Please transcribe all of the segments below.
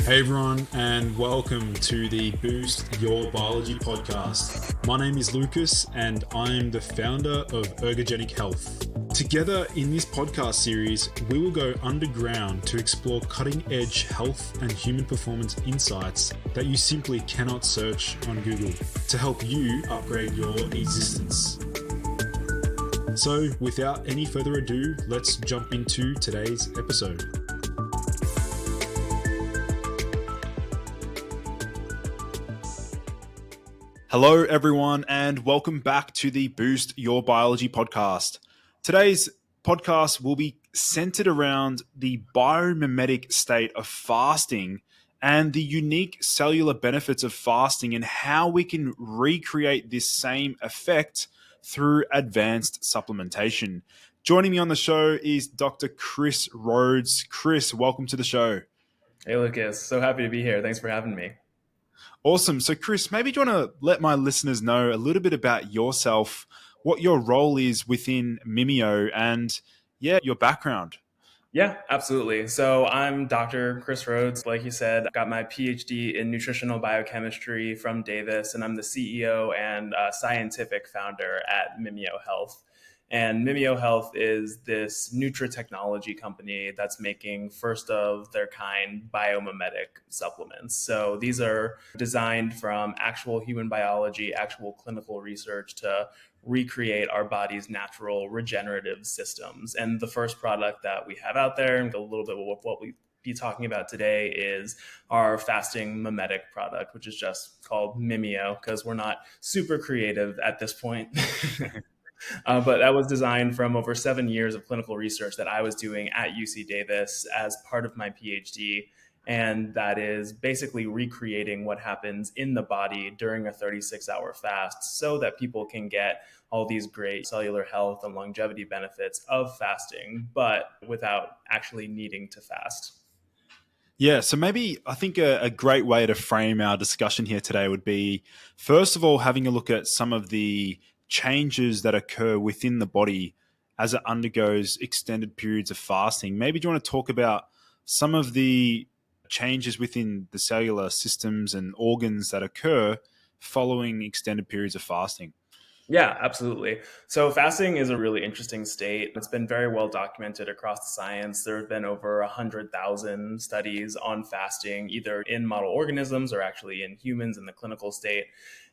Hey everyone, and welcome to the Boost Your Biology podcast. My name is Lucas, and I'm the founder of Ergogenic Health. Together in this podcast series, we will go underground to explore cutting-edge health and human performance insights that you simply cannot search on Google to help you upgrade your existence. So, without any further ado, let's jump into today's episode. Hello, everyone, and welcome back to the Boost Your Biology podcast. Today's podcast will be centered around the biomimetic state of fasting and the unique cellular benefits of fasting and how we can recreate this same effect through advanced supplementation. Joining me on the show is Dr. Chris Rhodes. Chris, welcome to the show. Hey, Lucas. So happy to be here. Thanks for having me. Awesome. So, Chris, maybe do you want to let my listeners know a little bit about yourself, what your role is within Mimeo, and your background? Yeah, absolutely. So I'm Dr. Chris Rhodes. Like you said, I got my PhD in nutritional biochemistry from Davis, and I'm the CEO and scientific founder at Mimeo Health. And Mimeo Health is this nutritechnology company that's making first of their kind biomimetic supplements. So these are designed from actual human biology, actual clinical research to recreate our body's natural regenerative systems. And the first product that we have out there, and a little bit of what we be talking about today, is our fasting mimetic product, which is just called Mimeo because we're not super creative at this point. But that was designed from over 7 years of clinical research that I was doing at UC Davis as part of my PhD. And that is basically recreating what happens in the body during a 36-hour fast so that people can get all these great cellular health and longevity benefits of fasting, but without actually needing to fast. Yeah, so maybe I think a great way to frame our discussion here today would be, first of all, having a look at some of the changes that occur within the body as it undergoes extended periods of fasting. Maybe do you want to talk about some of the changes within the cellular systems and organs that occur following extended periods of fasting? Yeah, absolutely. So fasting is a really interesting state. It's been very well documented across the science. There have been over 100,000 studies on fasting, either in model organisms or actually in humans in the clinical state.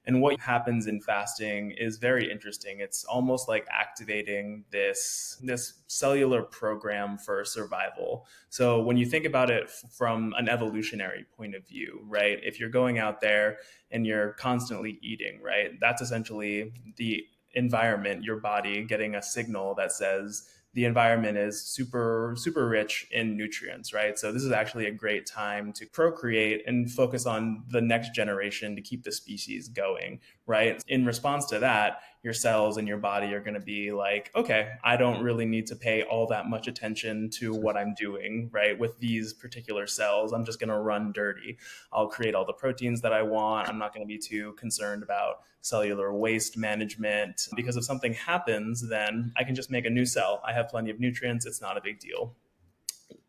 And what happens in fasting is very interesting. It's almost like activating this cellular program for survival. So when you think about it from an evolutionary point of view, right? If you're going out there and you're constantly eating, right? That's essentially the environment, your body getting a signal that says the environment is super rich in nutrients, right? So this is actually a great time to procreate and focus on the next generation to keep the species going, right? In response to that, your cells in your body are going to be like, okay, I don't really need to pay all that much attention to what I'm doing, right? With these particular cells, I'm just going to run dirty. I'll create all the proteins that I want. I'm not going to be too concerned about cellular waste management, because if something happens, then I can just make a new cell. I have plenty of nutrients. It's not a big deal.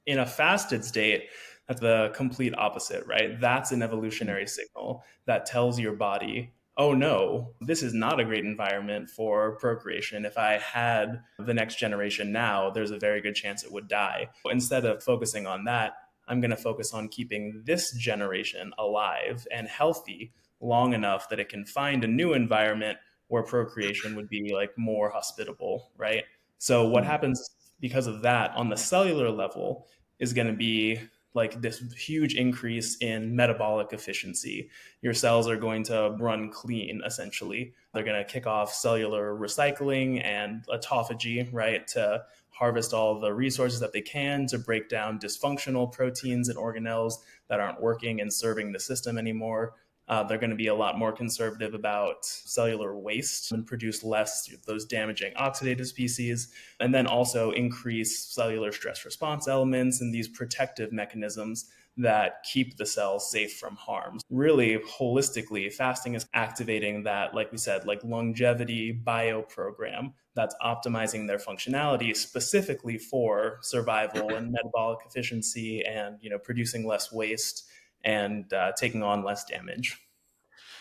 In a fasted state, that's the complete opposite, right? That's an evolutionary signal that tells your body, oh no, this is not a great environment for procreation. If I had the next generation now, there's a very good chance it would die. Instead of focusing on that, I'm going to focus on keeping this generation alive and healthy long enough that it can find a new environment where procreation would be like more hospitable, right? So what happens because of that on the cellular level is going to be like this huge increase in metabolic efficiency. Your cells are going to run clean, essentially. They're going to kick off cellular recycling and autophagy, right, to harvest all the resources that they can to break down dysfunctional proteins and organelles that aren't working and serving the system anymore. They're going to be a lot more conservative about cellular waste and produce less of those damaging oxidative species, and then also increase cellular stress response elements and these protective mechanisms that keep the cells safe from harm. Really, holistically, fasting is activating that, like we said, like longevity bio program that's optimizing their functionality specifically for survival and metabolic efficiency and, producing less waste and taking on less damage.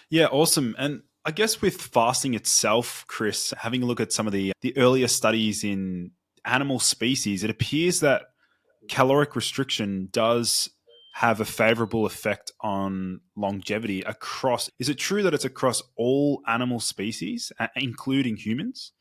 Yeah, awesome. And I guess with fasting itself, Chris, having a look at some of the earlier studies in animal species, it appears that caloric restriction does have a favorable effect on longevity across. Is it true that it's across all animal species, including humans?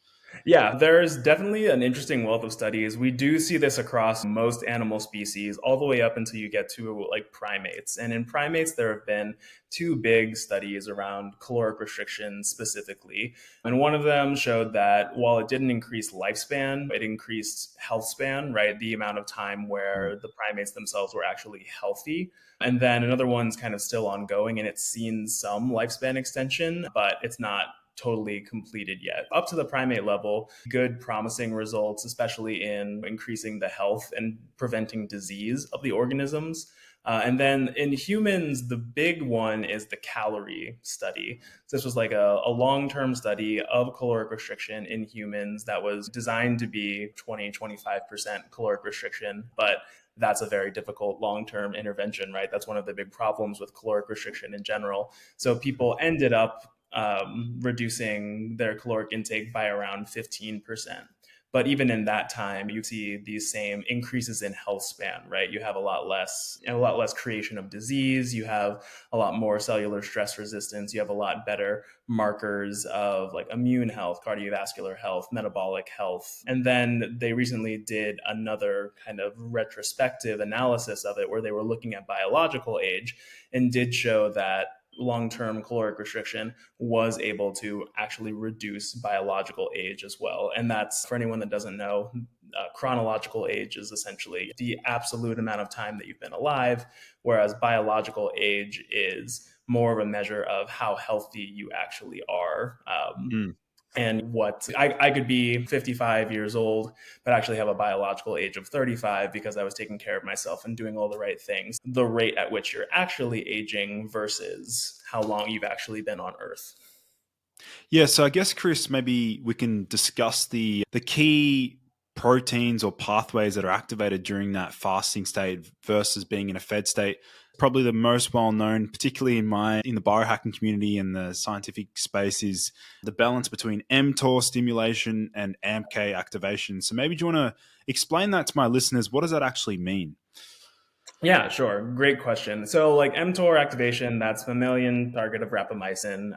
Yeah, there's definitely an interesting wealth of studies. We do see this across most animal species, all the way up until you get to like primates. And in primates, there have been two big studies around caloric restriction specifically. And one of them showed that while it didn't increase lifespan, it increased health span, right? The amount of time where the primates themselves were actually healthy. And then another one's kind of still ongoing and it's seen some lifespan extension, but it's not totally completed yet. Up to the primate level, good promising results, especially in increasing the health and preventing disease of the organisms. And then in humans, the big one is the calorie study. So this was like a long-term study of caloric restriction in humans that was designed to be 20-25% caloric restriction, but that's a very difficult long-term intervention, right? That's one of the big problems with caloric restriction in general. So people ended up reducing their caloric intake by around 15%. But even in that time, you see these same increases in health span, right? You have a lot less creation of disease. You have a lot more cellular stress resistance. You have a lot better markers of like immune health, cardiovascular health, metabolic health. And then they recently did another kind of retrospective analysis of it where they were looking at biological age and did show that long-term caloric restriction was able to actually reduce biological age as well. And that's, for anyone that doesn't know, chronological age is essentially the absolute amount of time that you've been alive, whereas biological age is more of a measure of how healthy you actually are. Mm. And what I could be 55 years old, but actually have a biological age of 35 because I was taking care of myself and doing all the right things. The rate at which you're actually aging versus how long you've actually been on Earth. Yeah, so I guess, Chris, maybe we can discuss the key proteins or pathways that are activated during that fasting state versus being in a fed state. Probably the most well known, particularly in the biohacking community and the scientific space, is the balance between mTOR stimulation and AMPK activation. So maybe do you want to explain that to my listeners? What does that actually mean? Yeah, sure. Great question. So, like mTOR activation, that's mammalian target of rapamycin.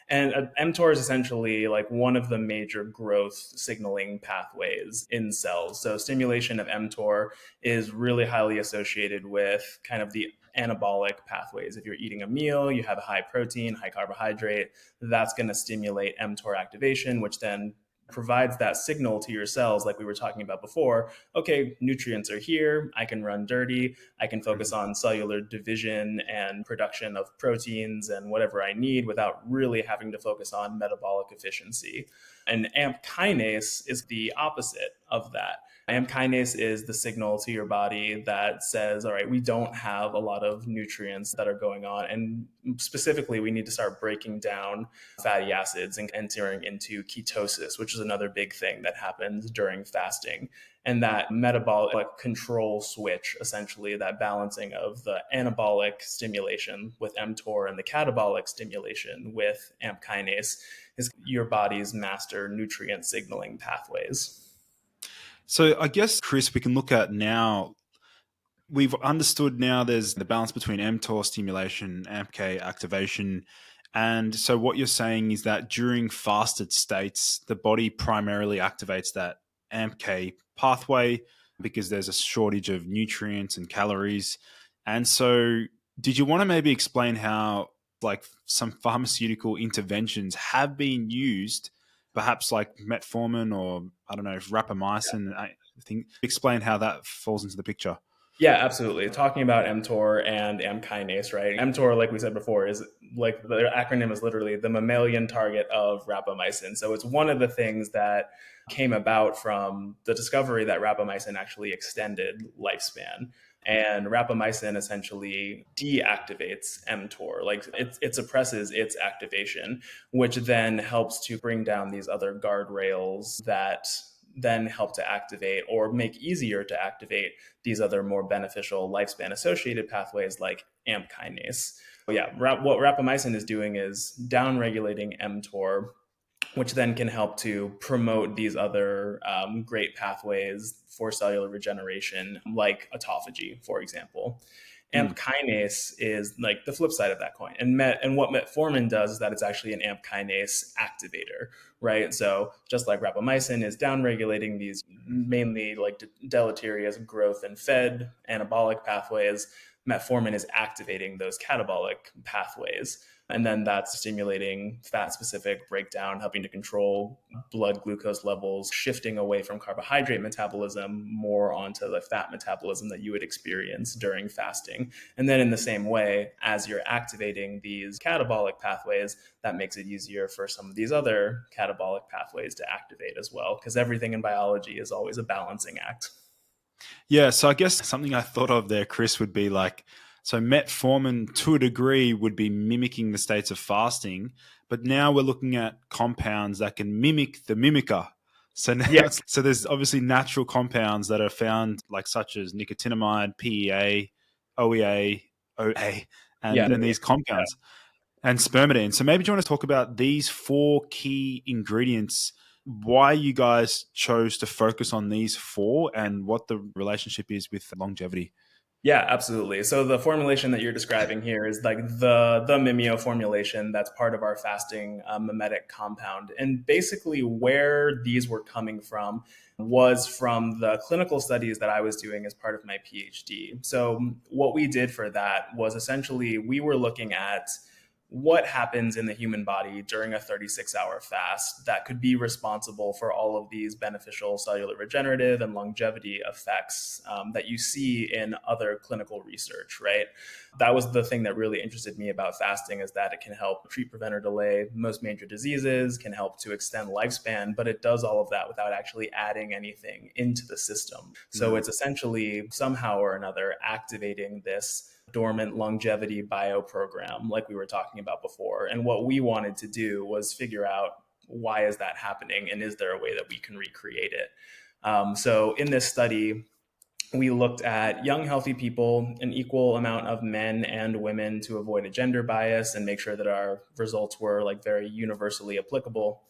And mTOR is essentially like one of the major growth signaling pathways in cells. So, stimulation of mTOR is really highly associated with kind of the anabolic pathways. If you're eating a meal, you have a high protein, high carbohydrate, that's going to stimulate mTOR activation, which then provides that signal to your cells, like we were talking about before. Okay, nutrients are here. I can run dirty. I can focus on cellular division and production of proteins and whatever I need without really having to focus on metabolic efficiency. And AMP kinase is the opposite of that. AMP kinase is the signal to your body that says, all right, we don't have a lot of nutrients that are going on. And specifically, we need to start breaking down fatty acids and entering into ketosis, which is another big thing that happens during fasting. And that metabolic control switch, essentially, that balancing of the anabolic stimulation with mTOR and the catabolic stimulation with AMP kinase, is your body's master nutrient signaling pathways. So I guess, Chris, we can look at now. We've understood now there's the balance between mTOR stimulation, AMPK activation. And so what you're saying is that during fasted states, the body primarily activates that AMPK pathway because there's a shortage of nutrients and calories. And so did you want to maybe explain how like some pharmaceutical interventions have been used, perhaps like metformin or I don't know, rapamycin? I think explain how that falls into the picture. Yeah, absolutely. Talking about mTOR and AMP kinase, right? mTOR, like we said before, is like the acronym is literally the mammalian target of rapamycin. So it's one of the things that came about from the discovery that rapamycin actually extended lifespan. And rapamycin essentially deactivates mTOR, like it suppresses its activation, which then helps to bring down these other guardrails that then help to activate or make easier to activate these other more beneficial lifespan associated pathways like AMP kinase. So yeah, what rapamycin is doing is downregulating mTOR, which then can help to promote these other great pathways for cellular regeneration, like autophagy, for example. AMP kinase is like the flip side of that coin. And what metformin does is that it's actually an AMP kinase activator, right? So just like rapamycin is downregulating these mainly like deleterious growth and fed anabolic pathways, metformin is activating those catabolic pathways. And then that's stimulating fat specific breakdown, helping to control blood glucose levels, shifting away from carbohydrate metabolism more onto the fat metabolism that you would experience during fasting. And then in the same way, as you're activating these catabolic pathways, that makes it easier for some of these other catabolic pathways to activate as well, because everything in biology is always a balancing act. Yeah, so I guess something I thought of there, Chris, would be like, so metformin to a degree would be mimicking the states of fasting, but now we're looking at compounds that can mimic the mimicker. So now, so there's obviously natural compounds that are found, like such as nicotinamide, PEA, OEA, OA, and these compounds, and spermidine. So maybe do you want to talk about these 4 key ingredients, why you guys chose to focus on these 4, and what the relationship is with longevity? Yeah, absolutely. So the formulation that you're describing here is like the Mimeo formulation that's part of our fasting mimetic compound. And basically where these were coming from was from the clinical studies that I was doing as part of my PhD. So what we did for that was essentially we were looking at what happens in the human body during a 36-hour fast that could be responsible for all of these beneficial cellular regenerative and longevity effects that you see in other clinical research, right? That was the thing that really interested me about fasting, is that it can help treat, prevent, or delay most major diseases, can help to extend lifespan, but it does all of that without actually adding anything into the system. So it's essentially somehow or another activating this dormant longevity bio program like we were talking about before. And what we wanted to do was figure out, why is that happening, and is there a way that we can recreate it? So in this study, we looked at young, healthy people, an equal amount of men and women, to avoid a gender bias and make sure that our results were like very universally applicable.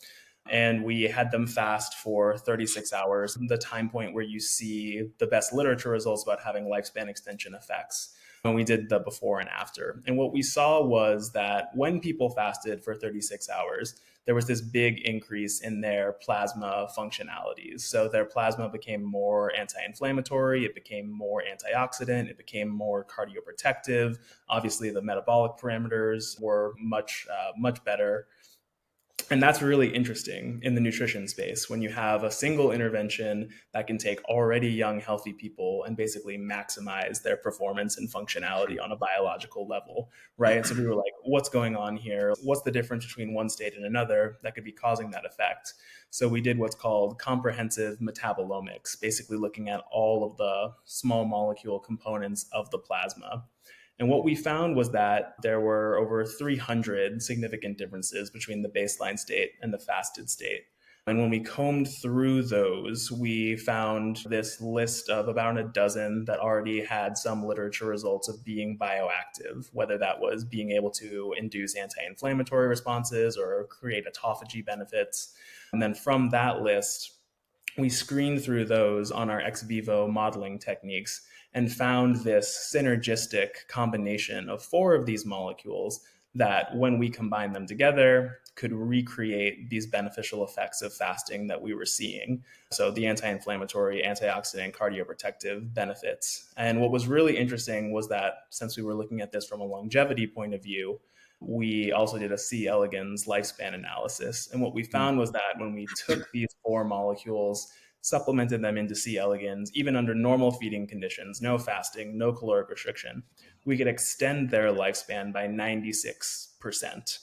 And we had them fast for 36 hours, the time point where you see the best literature results about having lifespan extension effects. When we did the before and after. And what we saw was that when people fasted for 36 hours, there was this big increase in their plasma functionalities. So their plasma became more anti-inflammatory, it became more antioxidant, it became more cardioprotective. Obviously, the metabolic parameters were much better. And that's really interesting in the nutrition space, when you have a single intervention that can take already young, healthy people and basically maximize their performance and functionality on a biological level, right? So we were like, what's going on here? What's the difference between one state and another that could be causing that effect? So we did what's called comprehensive metabolomics, basically looking at all of the small molecule components of the plasma. And what we found was that there were over 300 significant differences between the baseline state and the fasted state. And when we combed through those, we found this list of about a dozen that already had some literature results of being bioactive, whether that was being able to induce anti-inflammatory responses or create autophagy benefits. And then from that list, we screened through those on our ex vivo modeling techniques and found this synergistic combination of 4 of these molecules that, when we combine them together, could recreate these beneficial effects of fasting that we were seeing. So the anti-inflammatory, antioxidant, cardioprotective benefits. And what was really interesting was that, since we were looking at this from a longevity point of view, we also did a C. elegans lifespan analysis. And what we found was that when we took these 4 molecules, supplemented them into C. elegans, even under normal feeding conditions, no fasting, no caloric restriction, we could extend their lifespan by 96%.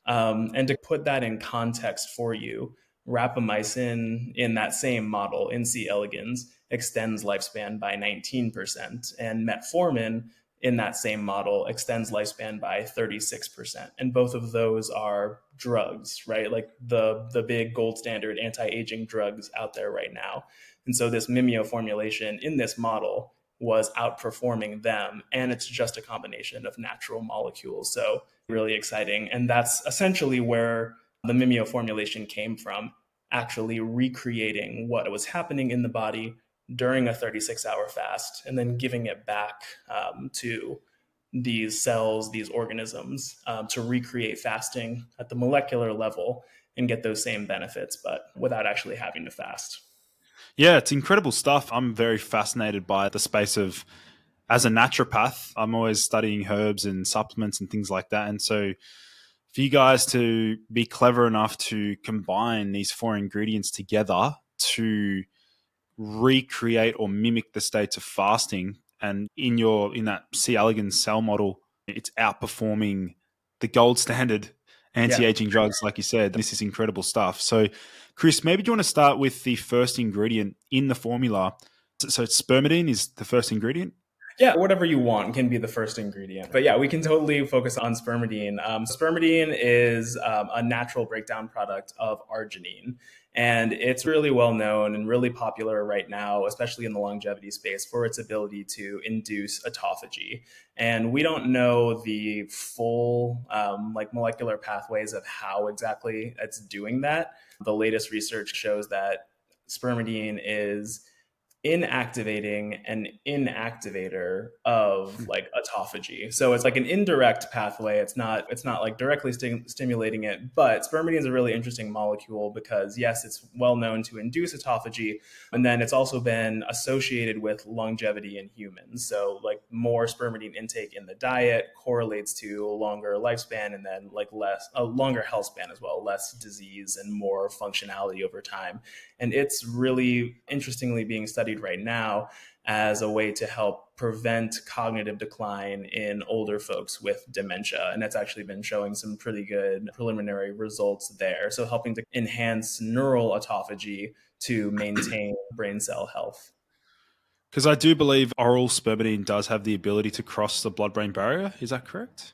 And to put that in context for you, rapamycin in that same model in C. elegans extends lifespan by 19%, and metformin in that same model extends lifespan by 36%. And both of those are drugs, right? Like the big gold standard anti-aging drugs out there right now. And so this Mimeo formulation in this model was outperforming them. And it's just a combination of natural molecules. So really exciting. And that's essentially where the Mimeo formulation came from, actually recreating what was happening in the body during a 36-hour fast and then giving it back to these cells, these organisms, to recreate fasting at the molecular level and get those same benefits, but without actually having to fast. Yeah, it's incredible stuff. I'm very fascinated by the space of, as a naturopath, I'm always studying herbs and supplements and things like that. And so for you guys to be clever enough to combine these four ingredients together to recreate or mimic the states of fasting, and in that C. elegans cell model, it's outperforming the gold standard Yeah. anti-aging drugs, like you said. This is incredible stuff. So Chris, maybe do you want to start with the first ingredient in the formula? So spermidine is the first ingredient. Yeah, whatever you want can be the first ingredient. But yeah, we can totally focus on spermidine. Spermidine is a natural breakdown product of arginine. And it's really well known and really popular right now, especially in the longevity space, for its ability to induce autophagy. And we don't know the full molecular pathways of how exactly it's doing that. The latest research shows that spermidine is inactivating an inactivator of like autophagy. So it's like an indirect pathway. It's not like directly stimulating it, but spermidine is a really interesting molecule because yes, it's well known to induce autophagy, and then it's also been associated with longevity in humans. So like more spermidine intake in the diet correlates to a longer lifespan and then like a longer health span as well, less disease and more functionality over time. And it's really interestingly being studied right now as a way to help prevent cognitive decline in older folks with dementia. And it's actually been showing some pretty good preliminary results there. So helping to enhance neural autophagy to maintain brain cell health. Because I do believe oral spermidine does have the ability to cross the blood-brain barrier. Is that correct?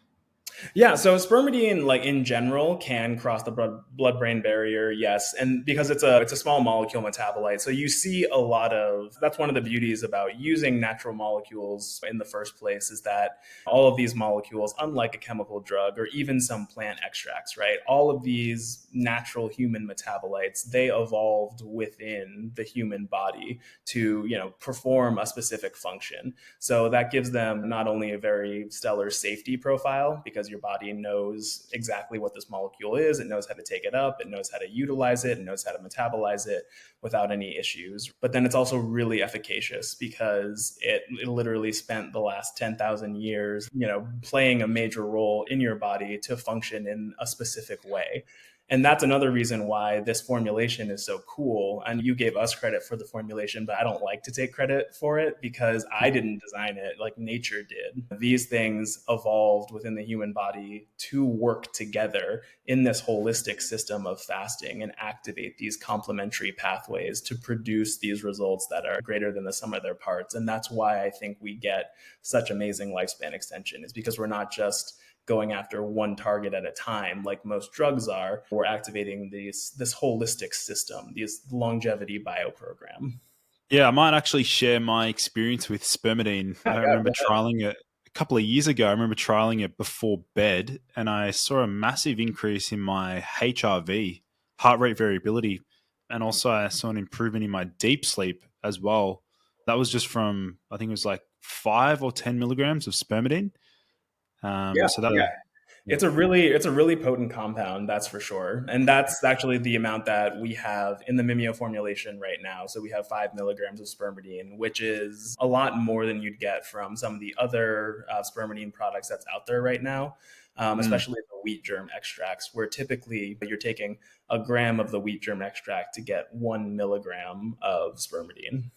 Yeah, so spermidine, like in general, can cross the blood-brain barrier, yes, and because it's a small molecule metabolite, so you see a lot of. That's one of the beauties about using natural molecules in the first place is that all of these molecules, unlike a chemical drug or even some plant extracts, right? All of these natural human metabolites, they evolved within the human body to perform a specific function. So that gives them not only a very stellar safety profile because your body knows exactly what this molecule is. It knows how to take it up. It knows how to utilize it. It knows how to metabolize it without any issues. But then it's also really efficacious because it literally spent the last 10,000 years, playing a major role in your body to function in a specific way. And that's another reason why this formulation is so cool. And you gave us credit for the formulation, but I don't like to take credit for it because I didn't design it, like nature did. These things evolved within the human body to work together in this holistic system of fasting and activate these complementary pathways to produce these results that are greater than the sum of their parts. And that's why I think we get such amazing lifespan extension, is because we're not just going after one target at a time like most drugs are. We're activating this holistic system, this longevity bioprogram. Yeah, I might actually share my experience with spermidine. Yeah, I yeah, remember trialing it a couple of years ago. I remember trialing it before bed, and I saw a massive increase in my HRV, heart rate variability, and also I saw an improvement in my deep sleep as well. That was just from, I think it was like 5 or 10 milligrams of spermidine. yeah. So that, Yeah. yeah. It's a really potent compound, that's for sure. And that's actually the amount that we have in the Mimeo formulation right now. So we have 5 milligrams of spermidine, which is a lot more than you'd get from some of the other spermidine products that's out there right now, especially the wheat germ extracts, where typically you're taking a gram of the wheat germ extract to get 1 milligram of spermidine.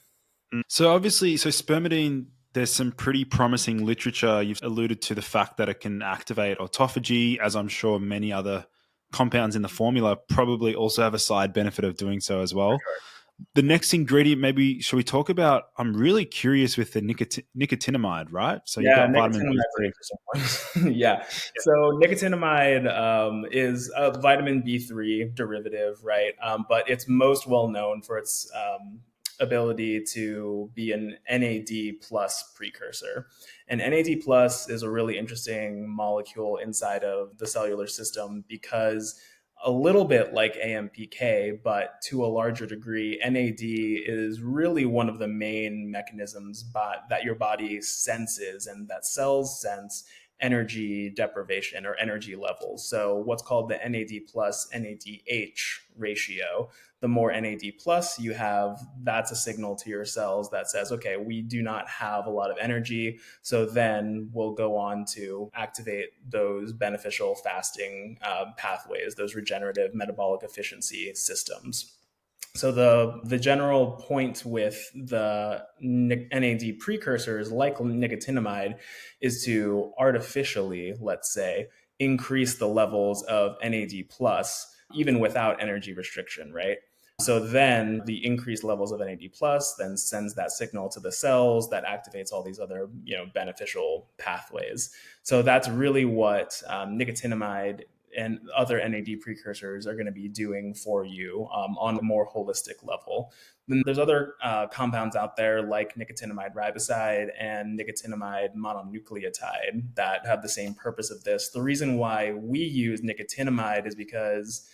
So obviously, spermidine, there's some pretty promising literature. You've alluded to the fact that it can activate autophagy, as I'm sure many other compounds in the formula probably also have a side benefit of doing so as well. The next ingredient, maybe, should we talk about? I'm really curious with the nicotinamide, right? So you Yeah, got vitamin nicotinamide is an B3. interesting one. Yeah. So nicotinamide is a vitamin B3 derivative, right? But it's most well known for its ability to be an NAD plus precursor. And NAD plus is a really interesting molecule inside of the cellular system because a little bit like AMPK, but to a larger degree, NAD is really one of the main mechanisms that your body senses and that cells sense energy deprivation or energy levels. So, what's called the NAD plus NADH ratio. The more NAD plus you have, that's a signal to your cells that says, okay, we do not have a lot of energy. So then we'll go on to activate those beneficial fasting pathways, those regenerative metabolic efficiency systems. So the general point with the NAD precursors like nicotinamide is to artificially, let's say, increase the levels of NAD plus even without energy restriction, right? So then the increased levels of NAD plus then sends that signal to the cells that activates all these other beneficial pathways. So that's really what nicotinamide and other NAD precursors are going to be doing for you on a more holistic level. Then there's other compounds out there like nicotinamide riboside and nicotinamide mononucleotide that have the same purpose of this. The reason why we use nicotinamide is because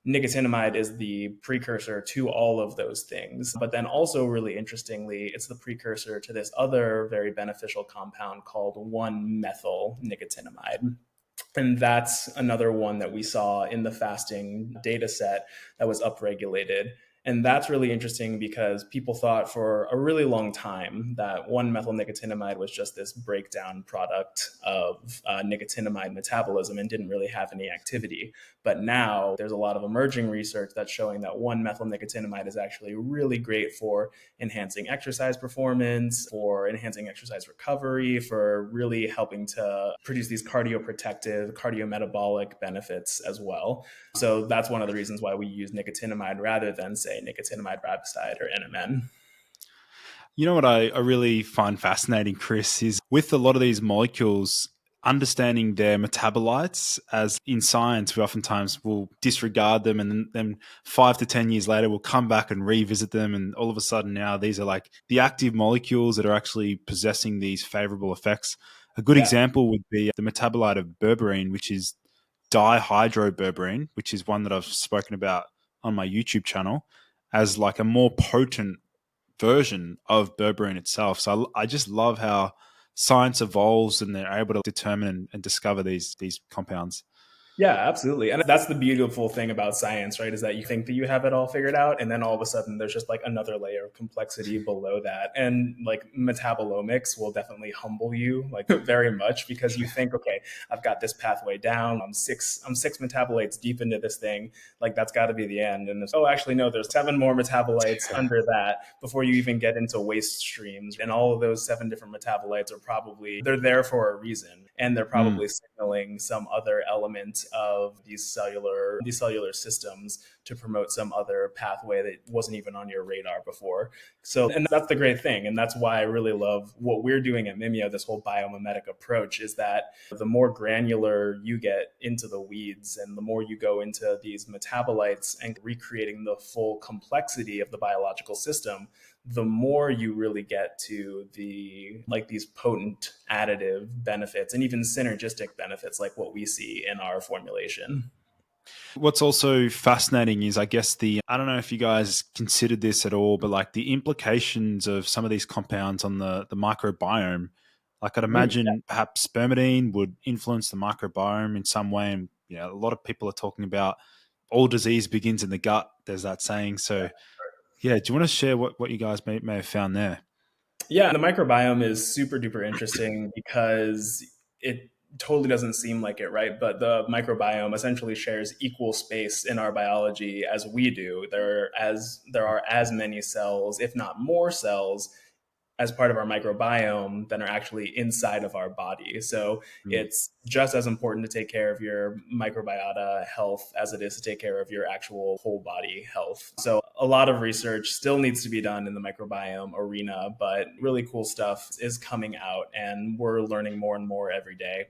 nicotinamide is the precursor to all of those things. But then also, really interestingly, it's the precursor to this other very beneficial compound called 1-methyl nicotinamide. And that's another one that we saw in the fasting data set that was upregulated. And that's really interesting because people thought for a really long time that 1-methyl nicotinamide was just this breakdown product of nicotinamide metabolism and didn't really have any activity. But now there's a lot of emerging research that's showing that 1-methyl nicotinamide is actually really great for enhancing exercise performance, for enhancing exercise recovery, for really helping to produce these cardioprotective, cardiometabolic benefits as well. So that's one of the reasons why we use nicotinamide rather than, say, nicotinamide riboside or NMN. You know what I really find fascinating, Chris, is with a lot of these molecules, understanding their metabolites. As in science, we oftentimes will disregard them, and then 5 to 10 years later, we'll come back and revisit them. And all of a sudden, now these are like the active molecules that are actually possessing these favorable effects. A good Yeah. example would be the metabolite of berberine, which is dihydroberberine, which is one that I've spoken about on my YouTube channel as like a more potent version of berberine itself. So I just love how science evolves and they're able to determine and discover these compounds. Yeah, absolutely. And that's the beautiful thing about science, right? Is that you think that you have it all figured out, and then all of a sudden there's just like another layer of complexity below that. And like metabolomics will definitely humble you like very much because you think, okay, I've got this pathway down. I'm six metabolites deep into this thing. Like that's got to be the end. And oh, actually, no, there's 7 more metabolites under that before you even get into waste streams. And all of those 7 different metabolites are probably they're there for a reason, and they're Mm. probably signaling some other element of these cellular systems to promote some other pathway that wasn't even on your radar before. So, and that's the great thing, and that's why I really love what we're doing at Mimeo. This whole biomimetic approach is that the more granular you get into the weeds, and the more you go into these metabolites and recreating the full complexity of the biological system, the more you really get to the like these potent additive benefits and even synergistic benefits like what we see in our formulation. What's also fascinating is, I guess, I don't know if you guys considered this at all, but like the implications of some of these compounds on the microbiome. Like I'd imagine perhaps spermidine would influence the microbiome in some way. And, a lot of people are talking about all disease begins in the gut. There's that saying. So, yeah, do you want to share what you guys may have found there? Yeah, the microbiome is super duper interesting because it totally doesn't seem like it, right? But the microbiome essentially shares equal space in our biology as we do. There are as many cells, if not more cells, as part of our microbiome than are actually inside of our body. So it's just as important to take care of your microbiota health as it is to take care of your actual whole body health. So a lot of research still needs to be done in the microbiome arena, but really cool stuff is coming out and we're learning more and more every day.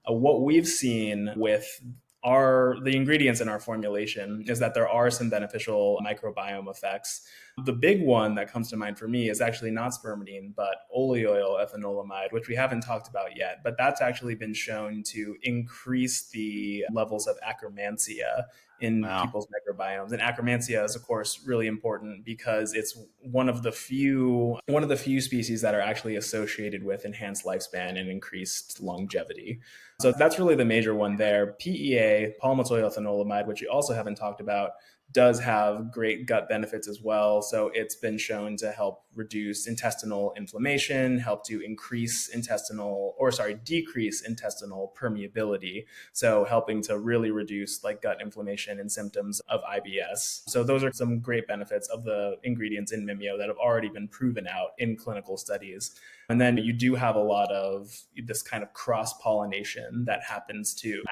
What we've seen with the ingredients in our formulation is that there are some beneficial microbiome effects. The big one that comes to mind for me is actually not spermidine, but oleoyl ethanolamide, which we haven't talked about yet. But that's actually been shown to increase the levels of Akkermansia in people's microbiomes. And Akkermansia is, of course, really important because it's one of the few species that are actually associated with enhanced lifespan and increased longevity. So that's really the major one there. PEA, palmitoyl ethanolamide, which you also haven't talked about, does have great gut benefits as well. So it's been shown to help reduce intestinal inflammation, help to decrease intestinal permeability. So helping to really reduce like gut inflammation and symptoms of IBS. So those are some great benefits of the ingredients in Mimeo that have already been proven out in clinical studies. And then you do have a lot of this kind of cross-pollination that happens too.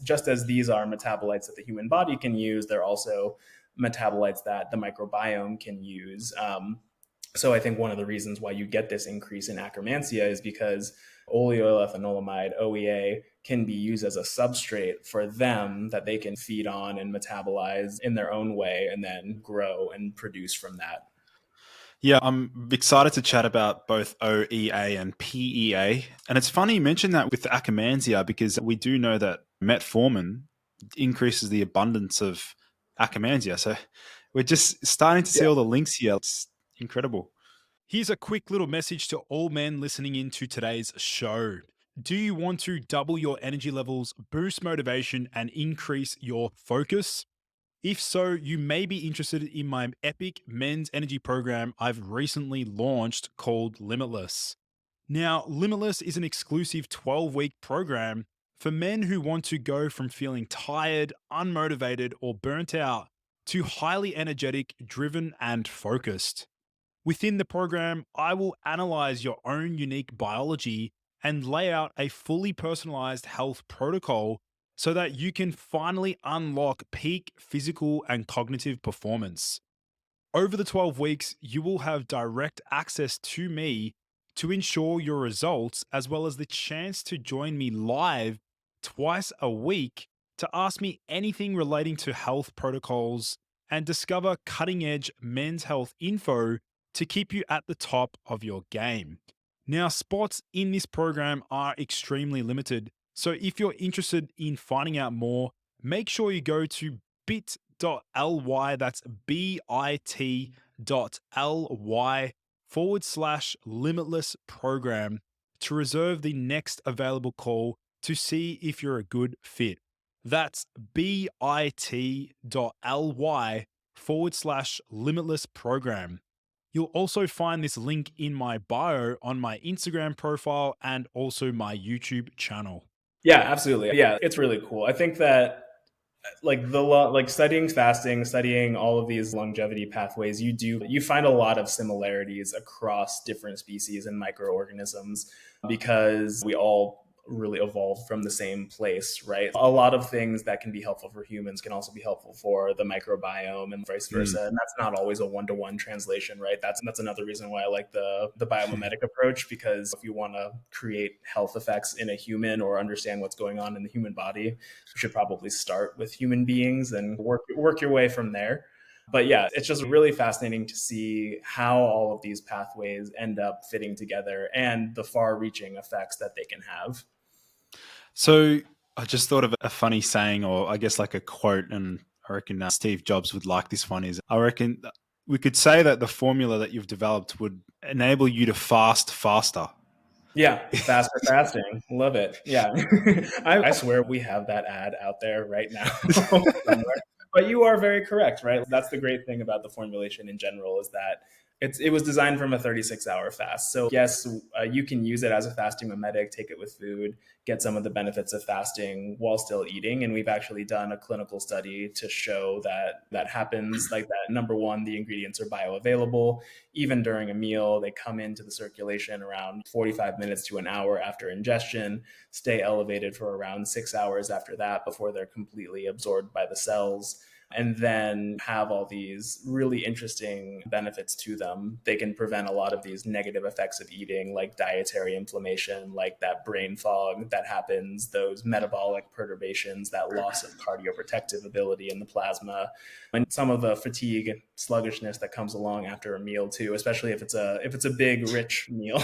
Just as these are metabolites that the human body can use, they're also metabolites that the microbiome can use. So I think one of the reasons why you get this increase in Akkermansia is because oleoyl ethanolamide, OEA, can be used as a substrate for them that they can feed on and metabolize in their own way and then grow and produce from that. Yeah, I'm excited to chat about both OEA and PEA. And it's funny you mentioned that with the Akkermansia because we do know that metformin increases the abundance of Akkermansia. So we're just starting to see all the links here. It's incredible. Here's a quick little message to all men listening into today's show. Do you want to double your energy levels, boost motivation, and increase your focus? If so, you may be interested in my epic men's energy program I've recently launched called Limitless. Now, Limitless is an exclusive 12-week program for men who want to go from feeling tired, unmotivated, or burnt out to highly energetic, driven, and focused. Within the program, I will analyze your own unique biology and lay out a fully personalized health protocol so that you can finally unlock peak physical and cognitive performance. Over the 12 weeks, you will have direct access to me to ensure your results, as well as the chance to join me live twice a week to ask me anything relating to health protocols and discover cutting edge men's health info to keep you at the top of your game. Now, spots in this program are extremely limited. So if you're interested in finding out more, make sure you go to bit.ly, that's bit.ly/limitless program to reserve the next available call to see if you're a good fit. That's bit.ly/limitless program. You'll also find this link in my bio on my Instagram profile and also my YouTube channel. Yeah, absolutely. Yeah, it's really cool. I think that studying fasting, studying all of these longevity pathways, you find a lot of similarities across different species and microorganisms because we all really evolved from the same place, right? A lot of things that can be helpful for humans can also be helpful for the microbiome and vice versa. And that's not always a one-to-one translation, right? That's another reason why I like the biomimetic approach, because if you want to create health effects in a human or understand what's going on in the human body, you should probably start with human beings and work your way from there. But yeah, it's just really fascinating to see how all of these pathways end up fitting together and the far-reaching effects that they can have. So I just thought of a funny saying, or I guess like a quote, and I reckon Steve Jobs would like this one, is I reckon we could say that the formula that you've developed would enable you to fast faster. Yeah, faster fasting. Love it. Yeah. I swear we have that ad out there right now somewhere. But you are very correct, right? That's the great thing about the formulation in general, is that It was designed from a 36-hour fast. So yes, you can use it as a fasting mimetic, take it with food, get some of the benefits of fasting while still eating. And we've actually done a clinical study to show that that happens like that. Number one, the ingredients are bioavailable. Even during a meal, they come into the circulation around 45 minutes to an hour after ingestion, stay elevated for around 6 hours after that before they're completely absorbed by the cells, and then have all these really interesting benefits to them. They can prevent a lot of these negative effects of eating, like dietary inflammation, like that brain fog that happens, those metabolic perturbations, that loss of cardioprotective ability in the plasma, and some of the fatigue and sluggishness that comes along after a meal too, especially if it's a big, rich meal.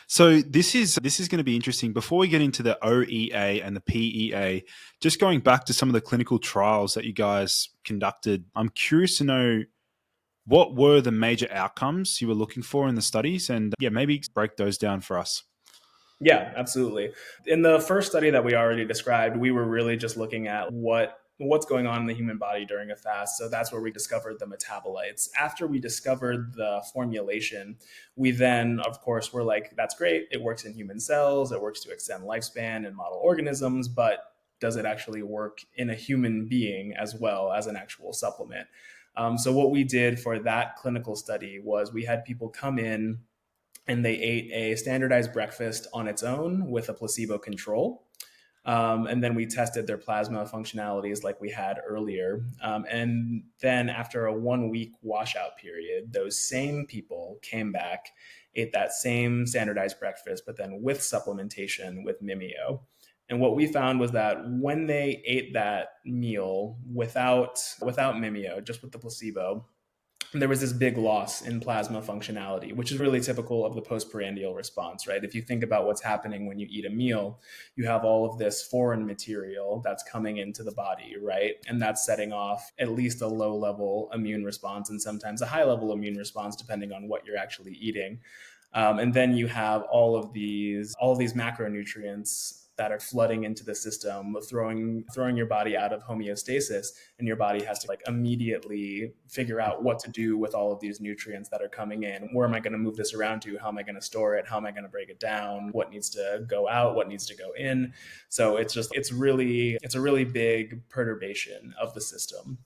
So this is going to be interesting. Before we get into the OEA and the PEA, just going back to some of the clinical trials that you guys conducted, I'm curious to know what were the major outcomes you were looking for in the studies, and yeah, maybe break those down for us. Yeah, absolutely. In the first study that we already described, we were really just looking at what's going on in the human body during a fast. So that's where we discovered the metabolites. After we discovered the formulation, we then, of course, were like, that's great. It works in human cells. It works to extend lifespan in model organisms, but does it actually work in a human being as well as an actual supplement? So what we did for that clinical study was we had people come in and they ate a standardized breakfast on its own with a placebo control. And then we tested their plasma functionalities like we had earlier. And then after a 1 week washout period, those same people came back, ate that same standardized breakfast, but then with supplementation with Mimeo. And what we found was that when they ate that meal without Mimeo, just with the placebo, there was this big loss in plasma functionality, which is really typical of the postprandial response, right? If you think about what's happening when you eat a meal, you have all of this foreign material that's coming into the body, right? And that's setting off at least a low level immune response and sometimes a high level immune response, depending on what you're actually eating. And then you have all of these macronutrients that are flooding into the system, throwing your body out of homeostasis, and your body has to like immediately figure out what to do with all of these nutrients that are coming in. Where am I going to move this around to? How am I going to store it? How am I going to break it down? What needs to go out? What needs to go in? So it's a really big perturbation of the system.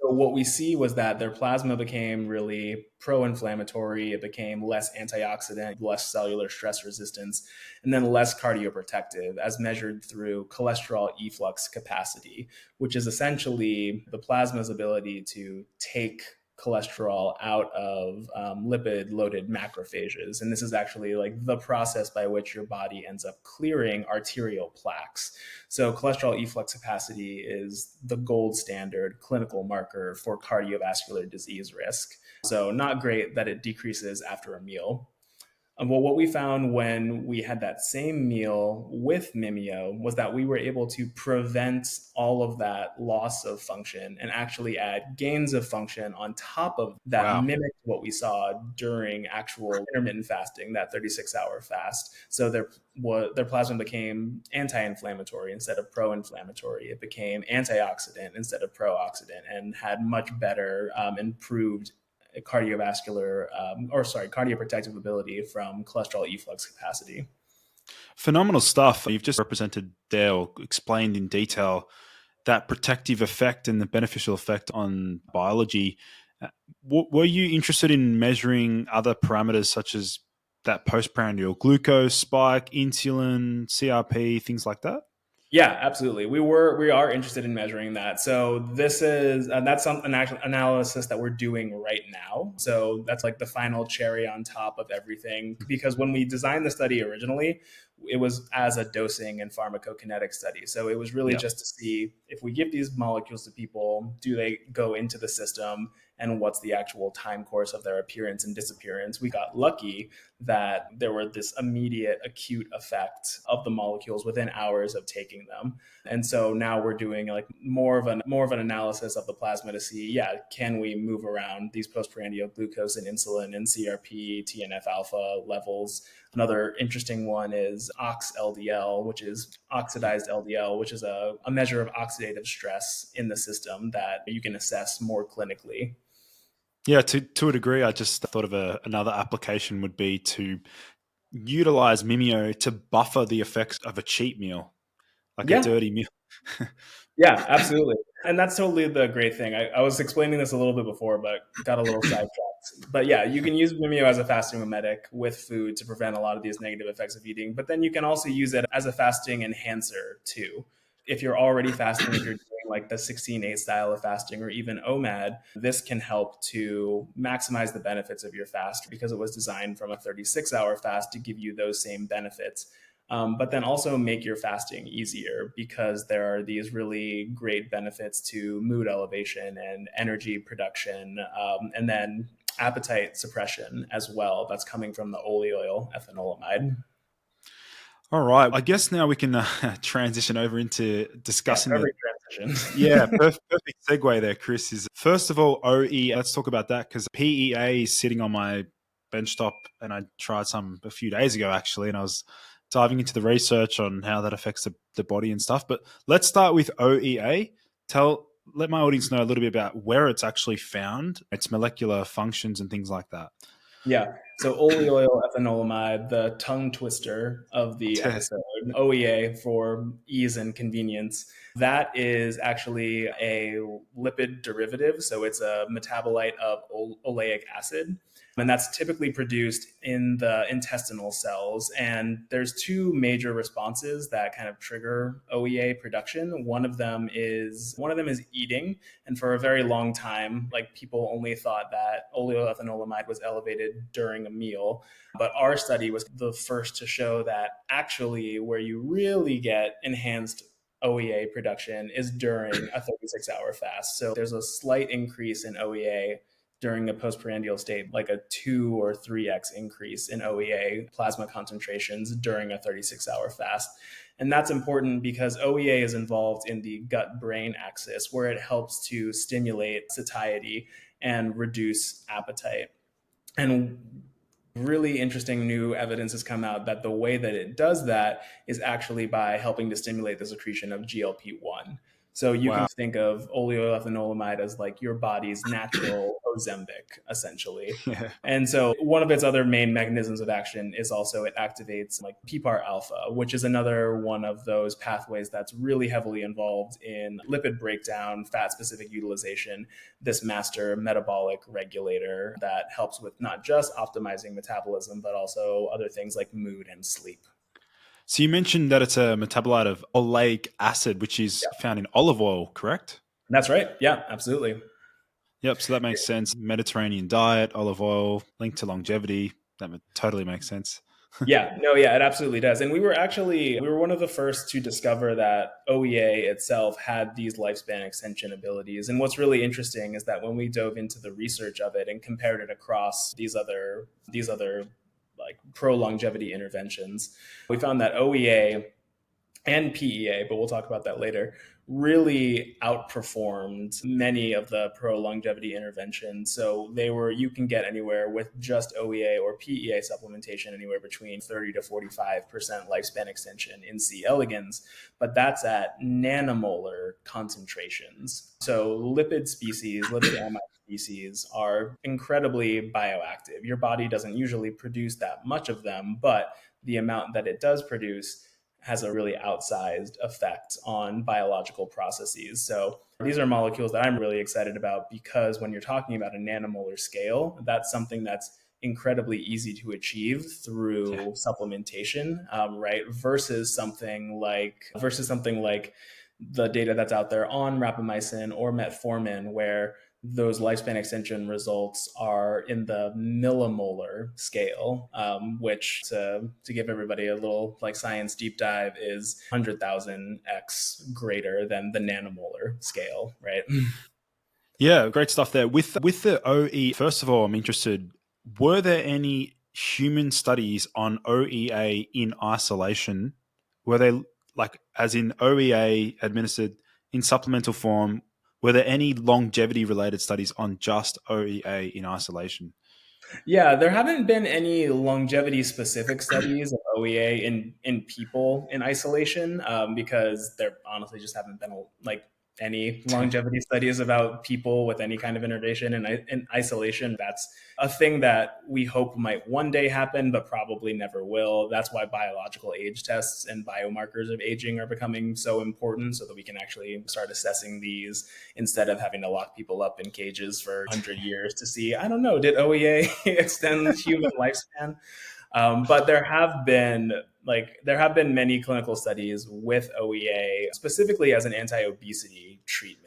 So what we see was that their plasma became really pro-inflammatory. It became less antioxidant, less cellular stress resistance, and then less cardioprotective as measured through cholesterol efflux capacity, which is essentially the plasma's ability to take cholesterol out of lipid-loaded macrophages. And this is actually like the process by which your body ends up clearing arterial plaques. So cholesterol efflux capacity is the gold standard clinical marker for cardiovascular disease risk. So not great that it decreases after a meal. Well, what we found when we had that same meal with Mimeo was that we were able to prevent all of that loss of function and actually add gains of function on top of that, Wow. mimicked what we saw during actual intermittent fasting, that 36-hour fast. So their plasma became anti-inflammatory instead of pro-inflammatory. It became antioxidant instead of pro-oxidant and had much better improved cardioprotective ability from cholesterol efflux capacity. Phenomenal stuff. You've just represented there or explained in detail that protective effect and the beneficial effect on biology. Were you interested in measuring other parameters such as that postprandial glucose spike, insulin, CRP, things like that? Yeah, absolutely. We are interested in measuring that. So that's an actual analysis that we're doing right now. So that's like the final cherry on top of everything. Because when we designed the study originally, it was as a dosing and pharmacokinetic study. So it was really Yeah. just to see if we give these molecules to people, do they go into the system, and what's the actual time course of their appearance and disappearance. We got lucky that there were this immediate acute effect of the molecules within hours of taking them. And so now we're doing like more of an analysis of the plasma to see, can we move around these postprandial glucose and insulin and CRP, TNF alpha levels. Another interesting one is OX-LDL, which is oxidized LDL, which is a measure of oxidative stress in the system that you can assess more clinically. Yeah, to a degree, I just thought of another application would be to utilize Mimeo to buffer the effects of a cheat meal, like a Yeah, dirty meal. yeah, absolutely. And that's totally the great thing. I was explaining this a little bit before, but got a little sidetracked. But yeah, you can use Vimeo as a fasting mimetic with food to prevent a lot of these negative effects of eating. But then you can also use it as a fasting enhancer too. If you're already fasting, if you're doing like the 16-8 style of fasting or even OMAD, this can help to maximize the benefits of your fast because it was designed from a 36-hour fast to give you those same benefits. But then also make your fasting easier because there are these really great benefits to mood elevation and energy production, and then appetite suppression as well. That's coming from the oil ethanolamide. All right, I guess now we can transition over into Yeah, discussing the perfect transition. yeah, perfect segue there, Chris. Is first of all OE. Let's talk about that because PEA is sitting on my benchtop, and I tried some a few days ago actually, and I was diving into the research on how that affects the body and stuff. But let's start with OEA. Let my audience know a little bit about where it's actually found, its molecular functions, and things like that. Yeah. So oleoyl ethanolamide, the tongue twister of the episode, OEA for ease and convenience. That is actually a lipid derivative. So it's a metabolite of oleic acid. And that's typically produced in the intestinal cells. And there's two major responses that kind of trigger OEA production. One of them is eating. And for a very long time, like people only thought that oleoethanolamide was elevated during a meal. But our study was the first to show that actually where you really get enhanced OEA production is during a 36-hour fast. So there's a slight increase in OEA during a postprandial state, like a 2 or 3x increase in OEA plasma concentrations during a 36-hour fast. And that's important because OEA is involved in the gut brain axis, where it helps to stimulate satiety and reduce appetite. And really interesting new evidence has come out that the way that it does that is actually by helping to stimulate the secretion of GLP-1. So you can Wow. think of oleoethanolamide as like your body's natural Ozempic, essentially. Yeah. And so one of its other main mechanisms of action is also it activates like PPAR alpha, which is another one of those pathways that's really heavily involved in lipid breakdown, fat specific utilization, this master metabolic regulator that helps with not just optimizing metabolism, but also other things like mood and sleep. So you mentioned that it's a metabolite of oleic acid, which is Yeah, found in olive oil, correct? that's right. Yeah, absolutely. Yep. So that makes sense. Mediterranean diet, olive oil, linked to longevity. Totally makes sense. Yeah, no, yeah, it absolutely does. And we were one of the first to discover that OEA itself had these lifespan extension abilities. And what's really interesting is that when we dove into the research of it and compared it across these other like pro longevity interventions, we found that OEA and PEA, but we'll talk about that later, really outperformed many of the pro longevity interventions. So you can get anywhere with just OEA or PEA supplementation anywhere between 30 to 45% lifespan extension in C. elegans, but that's at nanomolar concentrations. So lipid amide species are incredibly bioactive. Your body doesn't usually produce that much of them, but the amount that it does produce has a really outsized effect on biological processes. So these are molecules that I'm really excited about because when you're talking about a nanomolar scale, that's something that's incredibly easy to achieve Yeah. through supplementation, right? Versus something like the data that's out there on rapamycin or metformin, where those lifespan extension results are in the millimolar scale, which to give everybody a little like science deep dive is 100,000x greater than the nanomolar scale, right? Yeah, great stuff there. With the OE, first of all, I'm interested, were there any human studies on OEA in isolation? Were they like as in OEA administered in supplemental form? Were there any longevity related studies on just OEA in isolation? Yeah, there haven't been any longevity specific studies of OEA in people in isolation because there honestly just haven't been like any longevity studies about people with any kind of innervation and in isolation. That's a thing that we hope might one day happen, but probably never will. That's why biological age tests and biomarkers of aging are becoming so important, so that we can actually start assessing these instead of having to lock people up in cages for 100 years to see, I don't know, did OEA extend human lifespan? But there have been many clinical studies with OEA specifically as an anti-obesity treatment.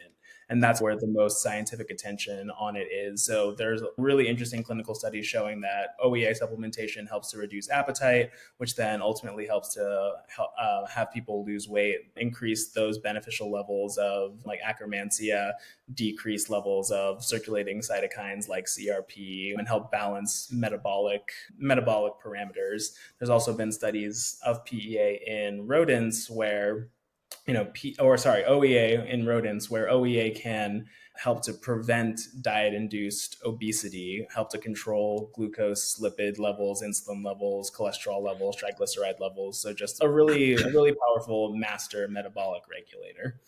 And that's where the most scientific attention on it is. So there's really interesting clinical studies showing that OEA supplementation helps to reduce appetite, which then ultimately helps to have people lose weight, increase those beneficial levels of like akkermansia, decrease levels of circulating cytokines like CRP, and help balance metabolic parameters. There's also been studies of PEA in rodents where OEA in rodents, where OEA can help to prevent diet-induced obesity, help to control glucose, lipid levels, insulin levels, cholesterol levels, triglyceride levels. So just a really powerful master metabolic regulator.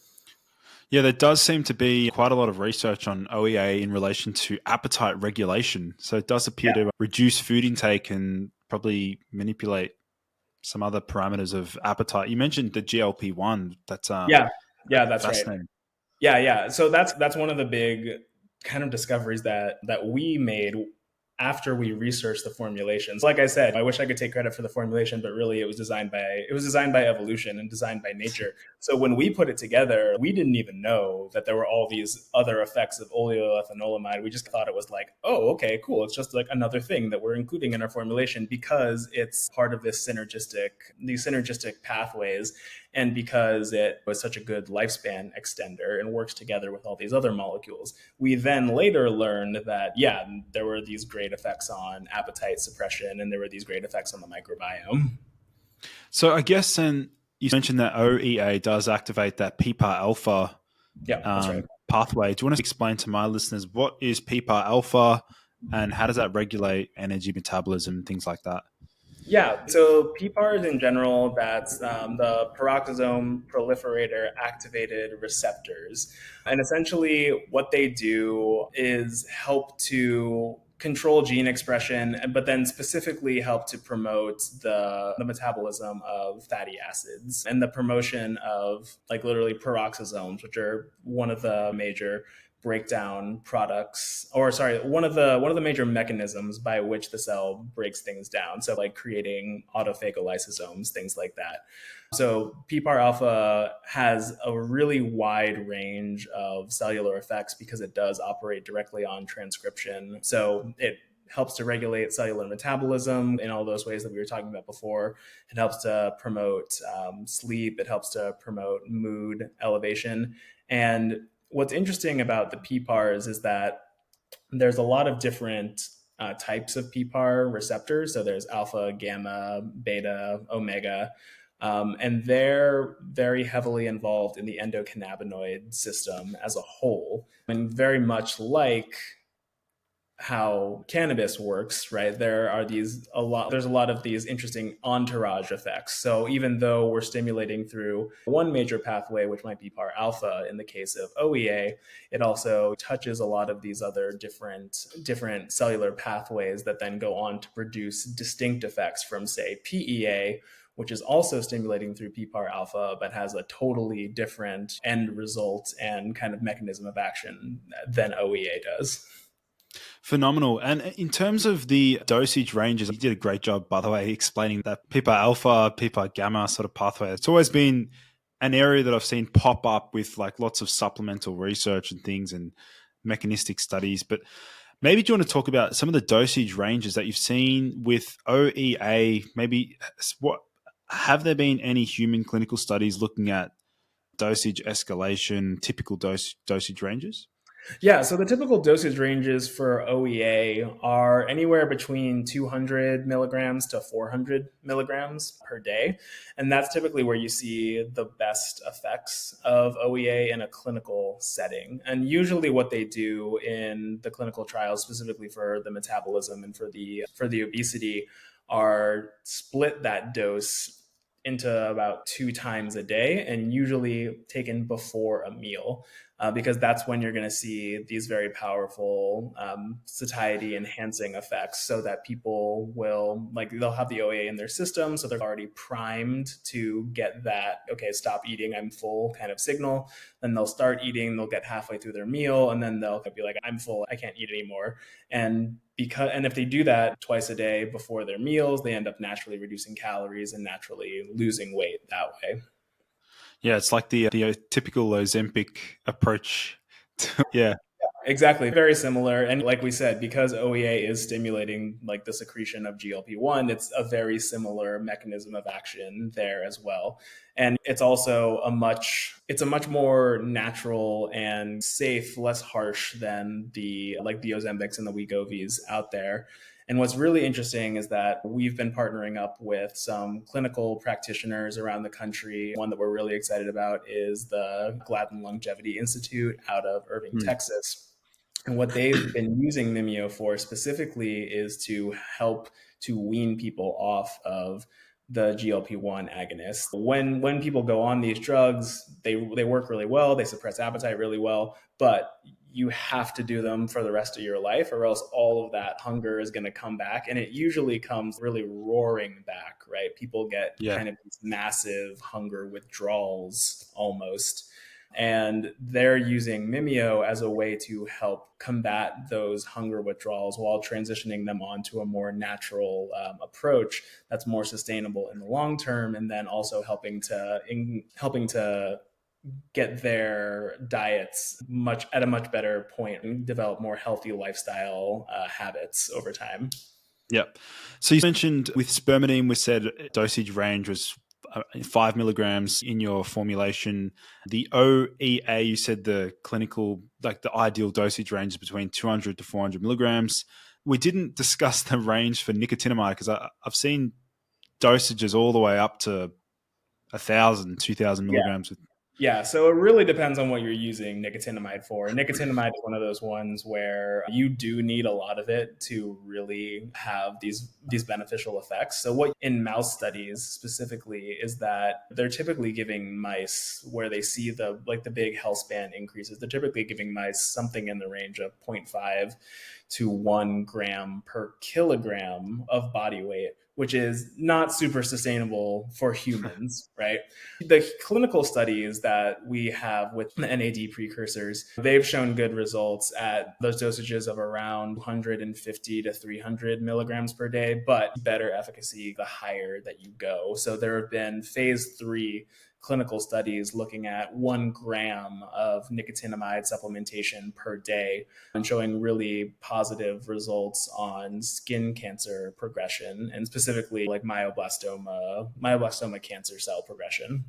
Yeah, there does seem to be quite a lot of research on OEA in relation to appetite regulation. So it does appear to reduce food intake and probably manipulate some other parameters of appetite. You mentioned the GLP-1. That's that's fascinating. right. Yeah. So that's one of the big kind of discoveries that we made after we researched the formulations. Like I said, I wish I could take credit for the formulation, but really it was designed by evolution and designed by nature. So when we put it together, we didn't even know that there were all these other effects of oleoethanolamide. We just thought it was like, oh, okay, cool. It's just like another thing that we're including in our formulation because it's part of these synergistic pathways. And because it was such a good lifespan extender and works together with all these other molecules, we then later learned that, there were these great effects on appetite suppression and there were these great effects on the microbiome. So I guess then you mentioned that OEA does activate that PPAR alpha that's right. pathway. Do you want to explain to my listeners what is PPAR alpha and how does that regulate energy metabolism, things like that? Yeah, so PPARs in general, that's the peroxisome proliferator activated receptors. And essentially, what they do is help to control gene expression, but then specifically help to promote the metabolism of fatty acids and the promotion of like literally peroxisomes, which are one of the major breakdown products, one of the major mechanisms by which the cell breaks things down. So like creating autophagolysosomes, things like that. So PPAR alpha has a really wide range of cellular effects because it does operate directly on transcription. So it helps to regulate cellular metabolism in all those ways that we were talking about before. It helps to promote sleep. It helps to promote mood elevation. And what's interesting about the PPARs is that there's a lot of different types of PPAR receptors. So there's alpha, gamma, beta, omega, and they're very heavily involved in the endocannabinoid system as a whole. And very much like how cannabis works, right? There's a lot of these interesting entourage effects. So even though we're stimulating through one major pathway, which might be PAR alpha in the case of OEA, it also touches a lot of these other different cellular pathways that then go on to produce distinct effects from, say, PEA, which is also stimulating through PPAR alpha, but has a totally different end result and kind of mechanism of action than OEA does. Phenomenal. And in terms of the dosage ranges, you did a great job, by the way, explaining that PPAR alpha, PPAR gamma sort of pathway. It's always been an area that I've seen pop up with like lots of supplemental research and things and mechanistic studies. But maybe do you want to talk about some of the dosage ranges that you've seen with OEA? Maybe have there been any human clinical studies looking at dosage escalation, typical dosage ranges? Yeah, so the typical dosage ranges for OEA are anywhere between 200 milligrams to 400 milligrams per day. And that's typically where you see the best effects of OEA in a clinical setting. And usually what they do in the clinical trials, specifically for the metabolism and for the obesity, are split that dose into about 2 times a day, and usually taken before a meal. Because that's when you're going to see these very powerful satiety enhancing effects, so that people will, like, they'll have the OA in their system. So they're already primed to get that, okay, stop eating, I'm full kind of signal. Then they'll start eating, they'll get halfway through their meal, and then they'll be like, I'm full, I can't eat anymore. And if they do that twice a day before their meals, they end up naturally reducing calories and naturally losing weight that way. Yeah, it's like the typical Ozempic approach. Yeah. Exactly. Very similar. And like we said, because OEA is stimulating like the secretion of GLP-1, it's a very similar mechanism of action there as well. And it's also it's a much more natural and safe, less harsh than the Ozempics and the Wegovy's out there. And what's really interesting is that we've been partnering up with some clinical practitioners around the country. One that we're really excited about is the Gladden Longevity Institute out of Irving, Texas. And what they've been using Mimeo for specifically is to help to wean people off of the GLP-1 agonist. When people go on these drugs, they work really well, they suppress appetite really well, but you have to do them for the rest of your life, or else all of that hunger is going to come back. And it usually comes really roaring back, right? People get kind of these massive hunger withdrawals almost. And they're using Mimeo as a way to help combat those hunger withdrawals while transitioning them onto a more natural approach that's more sustainable in the long term, and then also helping to get their diets at a much better point and develop more healthy lifestyle habits over time. Yep. So you mentioned with spermidine, we said dosage range was 5 milligrams in your formulation. The OEA, you said the clinical, like the ideal dosage range is between 200 to 400 milligrams. We didn't discuss the range for nicotinamide because I've seen dosages all the way up to 1,000, 2,000 milligrams. Yeah, so it really depends on what you're using nicotinamide for. Nicotinamide is one of those ones where you do need a lot of it to really have these beneficial effects. So what in mouse studies specifically is that they're typically giving mice where they see the big health span increases. They're typically giving mice something in the range of 0.5 to 1 gram per kilogram of body weight, which is not super sustainable for humans, right? The clinical studies that we have with the NAD precursors, they've shown good results at those dosages of around 150 to 300 milligrams per day, but better efficacy the higher that you go. So there have been phase 3 clinical studies looking at 1 gram of nicotinamide supplementation per day and showing really positive results on skin cancer progression, and specifically like myoblastoma cancer cell progression.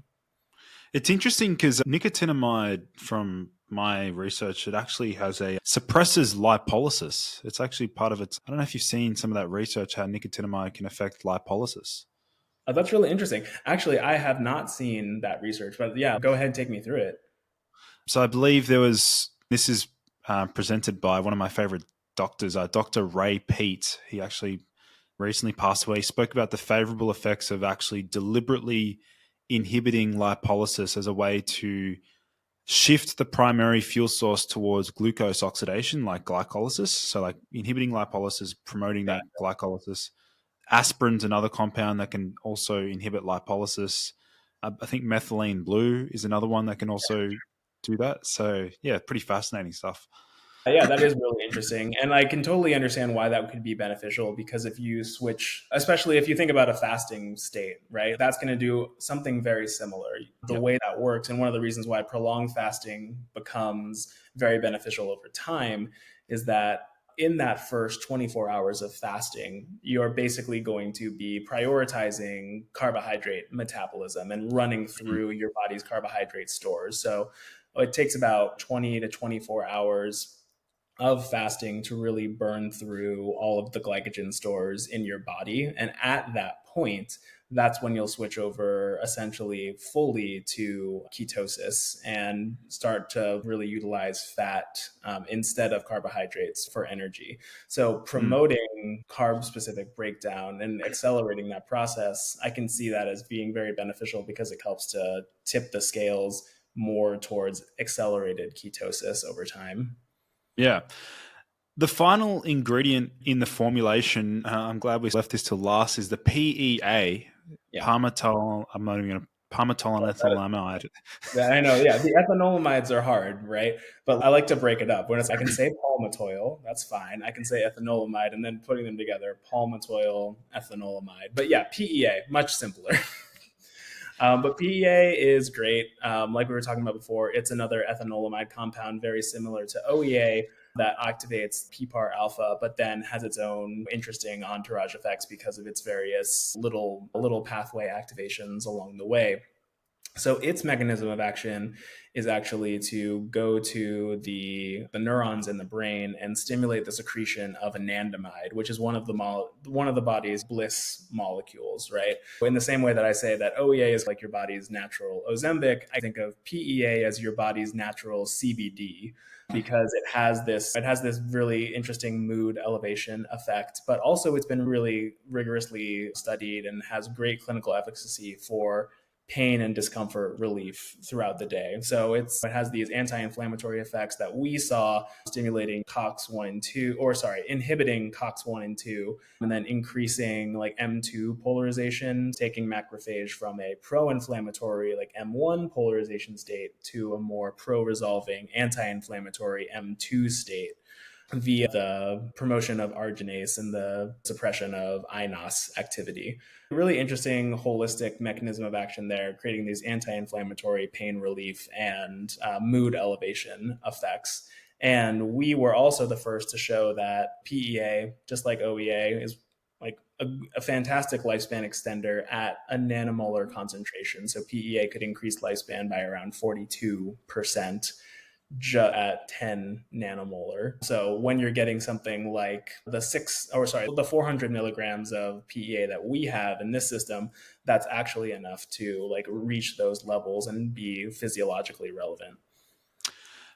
It's interesting because nicotinamide, from my research, it actually suppresses lipolysis. It's actually part of it. I don't know if you've seen some of that research, how nicotinamide can affect lipolysis. That's really interesting. Actually, I have not seen that research, but yeah, go ahead and take me through it. So I believe this is presented by one of my favorite doctors, Dr. Ray Peat. He actually recently passed away. He spoke about the favorable effects of actually deliberately inhibiting lipolysis as a way to shift the primary fuel source towards glucose oxidation, like glycolysis. So like inhibiting lipolysis, promoting that glycolysis. Aspirin's another compound that can also inhibit lipolysis. I think methylene blue is another one that can also do that. So yeah, pretty fascinating stuff. Yeah, that is really interesting. And I can totally understand why that could be beneficial, because if you switch, especially if you think about a fasting state, right, that's going to do something very similar. The way that works, and one of the reasons why prolonged fasting becomes very beneficial over time, is that in that first 24 hours of fasting, you're basically going to be prioritizing carbohydrate metabolism and running through your body's carbohydrate stores. So it takes about 20 to 24 hours of fasting to really burn through all of the glycogen stores in your body. And at that point, that's when you'll switch over essentially fully to ketosis and start to really utilize fat instead of carbohydrates for energy. So Mm. promoting carb specific breakdown and accelerating that process, I can see that as being very beneficial because it helps to tip the scales more towards accelerated ketosis over time. Yeah. The final ingredient in the formulation, I'm glad we left this to last, is the PEA, Yeah. palmitoyl. I'm not even going to palmitoyl ethylamide. Yeah, I know. Yeah, the ethanolamides are hard, right? But I like to break it up. When I can say palmitoyl, that's fine. I can say ethanolamide, and then putting them together, palmitoyl ethanolamide. But yeah, PEA, much simpler. But PEA is great. Like we were talking about before, it's another ethanolamide compound, very similar to OEA, that activates PPAR alpha, but then has its own interesting entourage effects because of its various little pathway activations along the way. So its mechanism of action is actually to go to the neurons in the brain and stimulate the secretion of anandamide, which is one of the body's bliss molecules, right? In the same way that I say that OEA is like your body's natural Ozempic, I think of PEA as your body's natural CBD because it has this really interesting mood elevation effect, but also it's been really rigorously studied and has great clinical efficacy for pain and discomfort relief throughout the day. So it has these anti-inflammatory effects that we saw stimulating COX-1 and 2, or sorry, inhibiting COX-1 and 2, and then increasing like M2 polarization, taking macrophage from a pro-inflammatory like M1 polarization state to a more pro-resolving anti-inflammatory M2 state via the promotion of arginase and the suppression of INOS activity. Really interesting holistic mechanism of action there, creating these anti-inflammatory pain relief and mood elevation effects. And we were also the first to show that PEA, just like OEA, is like a fantastic lifespan extender at a nanomolar concentration. So PEA could increase lifespan by around 42% at 10 nanomolar. So when you're getting something like the 400 milligrams of PEA that we have in this system, that's actually enough to like reach those levels and be physiologically relevant.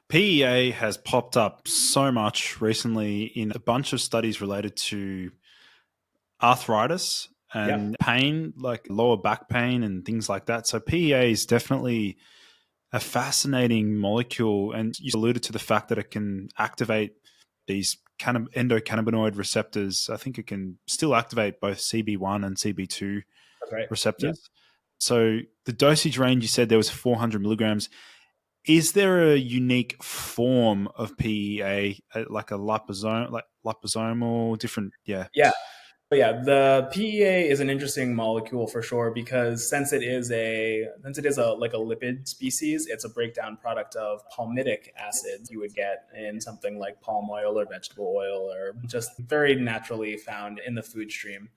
PEA has popped up so much recently in a bunch of studies related to arthritis Yeah. and pain, like lower back pain and things like that. So PEA is definitely a fascinating molecule, and you alluded to the fact that it can activate these endocannabinoid receptors. I think it can still activate both CB1 and CB2 That's right. Yeah. receptors. So the dosage range, you said there was 400 milligrams. Is there a unique form of PEA, like a liposomal, different? Yeah. Yeah. But yeah, the PEA is an interesting molecule for sure because since it is a like a lipid species, it's a breakdown product of palmitic acids you would get in something like palm oil or vegetable oil or just very naturally found in the food stream.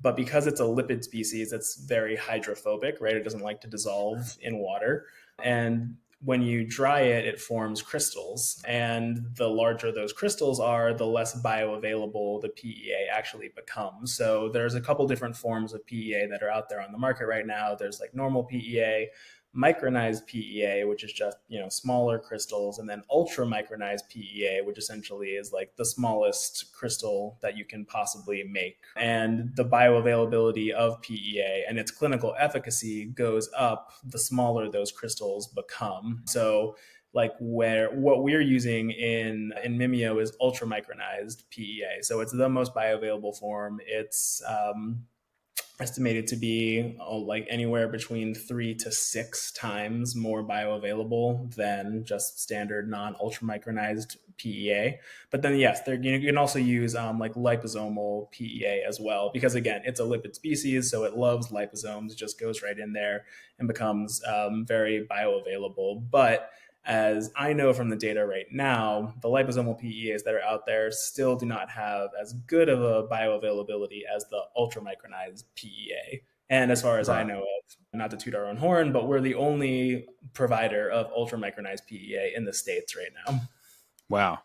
But because it's a lipid species, it's very hydrophobic, right? It doesn't like to dissolve in water. And when you dry it, it forms crystals. And the larger those crystals are, the less bioavailable the PEA actually becomes. So there's a couple different forms of PEA that are out there on the market right now. There's like normal PEA, micronized PEA, which is just, smaller crystals, and then ultra micronized PEA, which essentially is like the smallest crystal that you can possibly make. And the bioavailability of PEA and its clinical efficacy goes up the smaller those crystals become. So like what we're using in Mimeo is ultra micronized PEA. So it's the most bioavailable form. It's estimated to be like anywhere between 3 to 6 times more bioavailable than just standard non-ultra micronized PEA. But then yes, you can also use like liposomal PEA as well, because again, it's a lipid species, so it loves liposomes. It just goes right in there and becomes very bioavailable. But as I know from the data right now, the liposomal PEAs that are out there still do not have as good of a bioavailability as the ultramicronized PEA. And as far as I Right. know of, not to toot our own horn, but we're the only provider of ultramicronized PEA in the States right now. Wow.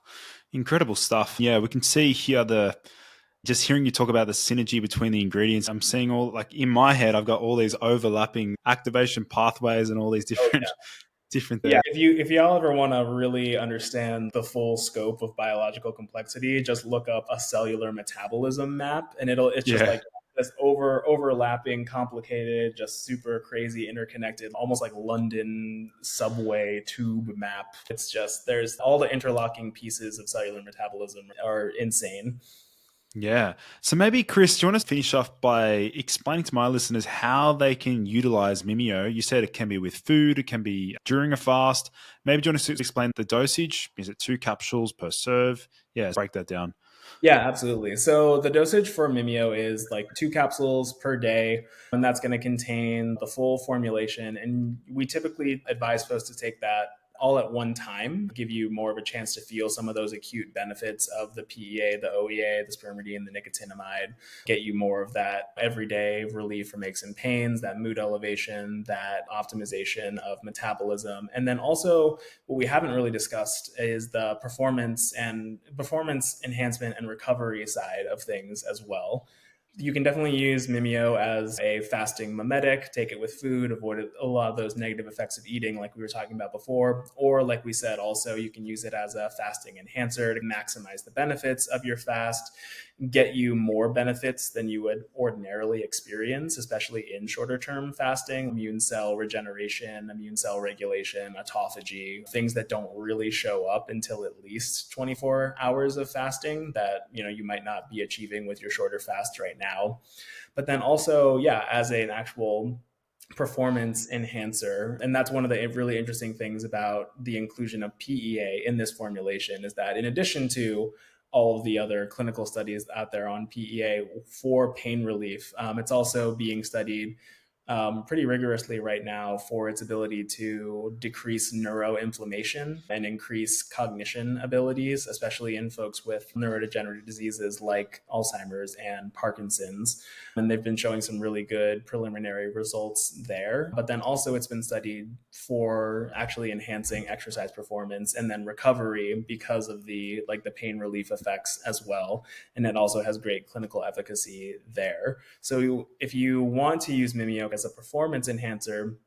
Incredible stuff. Yeah, we can see here just hearing you talk about the synergy between the ingredients. I'm seeing all, like, in my head, I've got all these overlapping activation pathways and all these Oh, different yeah, things. if y'all ever want to really understand the full scope of biological complexity, just look up a cellular metabolism map, and it's just Yeah. like this overlapping, complicated, just super crazy, interconnected, almost like London subway tube map. It's just there's all the interlocking pieces of cellular metabolism are insane. Yeah. So maybe, Chris, do you want to finish off by explaining to my listeners how they can utilize Mimeo? You said it can be with food, it can be during a fast. Maybe do you want to explain the dosage? Is it 2 capsules per serve? Yeah, break that down. Yeah, absolutely. So the dosage for Mimeo is like 2 capsules per day, and that's going to contain the full formulation. And we typically advise folks to take that all at one time, give you more of a chance to feel some of those acute benefits of the PEA, the OEA, the spermidine, the nicotinamide, get you more of that everyday relief from aches and pains, that mood elevation, that optimization of metabolism. And then also what we haven't really discussed is the performance enhancement and recovery side of things as well. You can definitely use Mimeo as a fasting mimetic, take it with food, avoid a lot of those negative effects of eating like we were talking about before. Or like we said, also you can use it as a fasting enhancer to maximize the benefits of your fast, get you more benefits than you would ordinarily experience, especially in shorter term fasting, immune cell regeneration, immune cell regulation, autophagy, things that don't really show up until at least 24 hours of fasting that, you might not be achieving with your shorter fast right now. But then also, yeah, as an actual performance enhancer. And that's one of the really interesting things about the inclusion of PEA in this formulation is that in addition to all of the other clinical studies out there on PEA for pain relief, it's also being studied pretty rigorously right now for its ability to decrease neuroinflammation and increase cognition abilities, especially in folks with neurodegenerative diseases like Alzheimer's and Parkinson's. And they've been showing some really good preliminary results there. But then also it's been studied for actually enhancing exercise performance and then recovery because of the pain relief effects as well. And it also has great clinical efficacy there. So if you want to use Mimeo as a performance enhancer,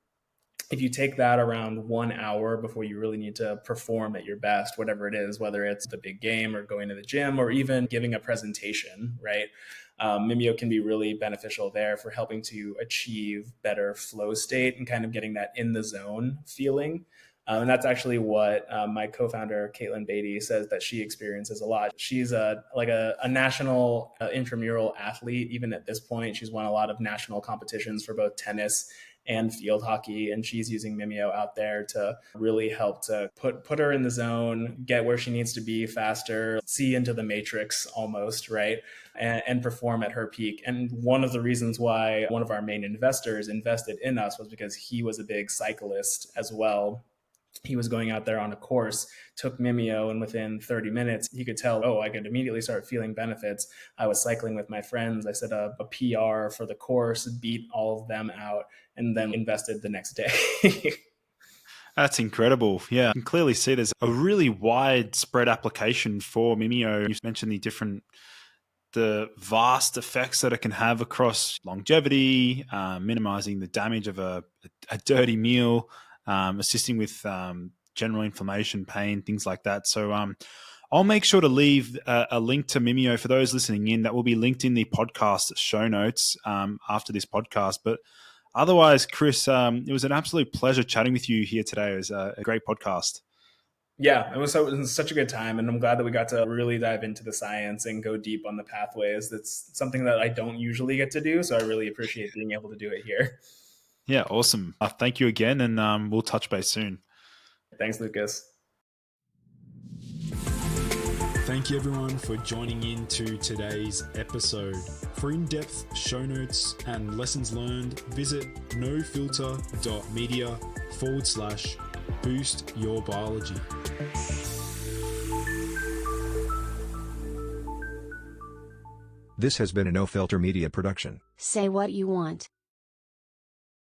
if you take that around 1 hour before you really need to perform at your best, whatever it is, whether it's the big game or going to the gym or even giving a presentation, right? Mimeo can be really beneficial there for helping to achieve better flow state and kind of getting that in the zone feeling. And that's actually what my co-founder, Caitlin Beatty, says that she experiences a lot. She's a national intramural athlete. Even at this point, she's won a lot of national competitions for both tennis and field hockey. And she's using Mimeo out there to really help to put her in the zone, get where she needs to be faster, see into the matrix almost, right? And perform at her peak. And one of the reasons why one of our main investors invested in us was because he was a big cyclist as well. He was going out there on a course, took Mimeo, and within 30 minutes, he could tell, oh, I could immediately start feeling benefits. I was cycling with my friends. I set a PR for the course, beat all of them out, and then invested the next day. That's incredible. Yeah, you can clearly see there's a really widespread application for Mimeo. You mentioned the vast effects that it can have across longevity, minimizing the damage of a dirty meal, assisting with general inflammation, pain, things like that. So I'll make sure to leave a link to Mimeo for those listening in. That will be linked in the podcast show notes after this podcast. But otherwise, Chris, it was an absolute pleasure chatting with you here today. It was a great podcast. Yeah, it was such a good time. And I'm glad that we got to really dive into the science and go deep on the pathways. That's something that I don't usually get to do. So I really appreciate being able to do it here. Yeah, awesome. Thank you again, and we'll touch base soon. Thanks, Lucas. Thank you, everyone, for joining in to today's episode. For in-depth show notes and lessons learned, visit nofilter.media/boost your biology. This has been a No Filter Media production. Say what you want.